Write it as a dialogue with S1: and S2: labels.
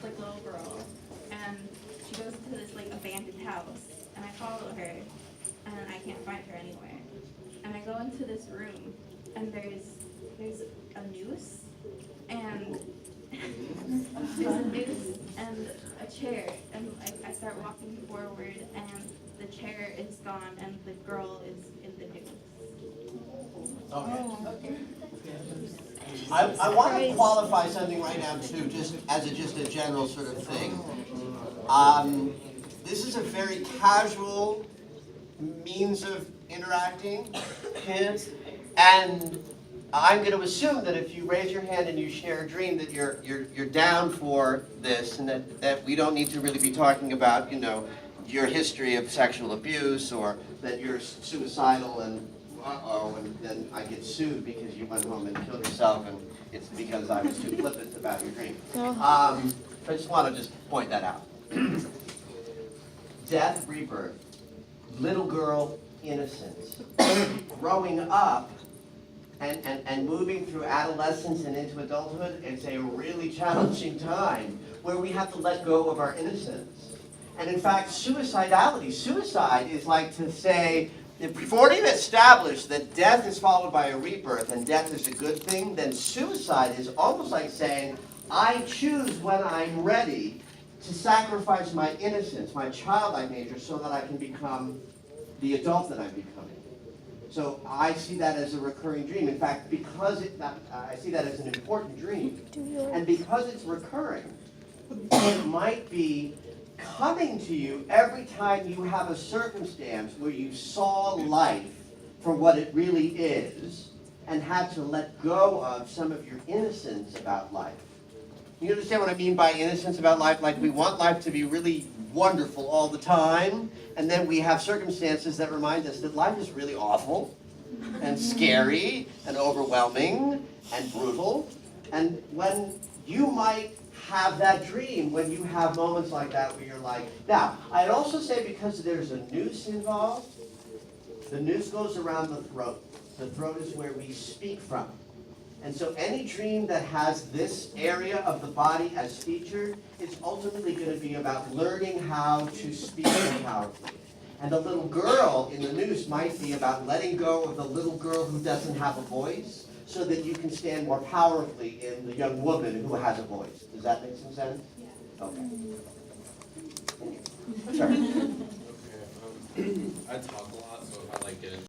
S1: like little girl, and she goes to this like abandoned house, and I follow her, and I can't find her anywhere. And I go into this room, and there's a noose, and there's a noose and a chair, and I start walking forward, and the chair is gone, and the girl is in the noose.
S2: Okay. I want to qualify something right now too, just a general sort of thing. This is a very casual means of interacting, kids, and I'm going to assume that if you raise your hand and you share a dream, that you're down for this, and that we don't need to really be talking about, you know, your history of sexual abuse, or that you're suicidal and and then I get sued because you went home and killed yourself, and it's because I was too flippant about your dream. I just want to point that out. Death, rebirth, little girl, innocence, growing up and moving through adolescence and into adulthood. It's a really challenging time where we have to let go of our innocence. And in fact, suicide is like to say, if we've already established that death is followed by a rebirth and death is a good thing, then suicide is almost like saying, I choose when I'm ready to sacrifice my innocence, my childlike nature, so that I can become the adult that I'm becoming. So I see that as a recurring dream. In fact, because I see that as an important dream, and because it's recurring, it might be coming to you every time you have a circumstance where you saw life for what it really is and had to let go of some of your innocence about life. You understand what I mean by innocence about life? Like, we want life to be really wonderful all the time, and then we have circumstances that remind us that life is really awful and scary and overwhelming and brutal. And when you might have that dream, when you have moments like that where you're like, now, I'd also say because there's a noose involved, the noose goes around the throat. The throat is where we speak from. And so any dream that has this area of the body as featured is ultimately going to be about learning how to speak more powerfully. And the little girl in the noose might be about letting go of the little girl who doesn't have a voice, so that you can stand more powerfully in the young woman who has a voice. Does that make some sense?
S1: Yeah.
S2: Okay. Sorry.
S3: I talk a lot, so if I like get into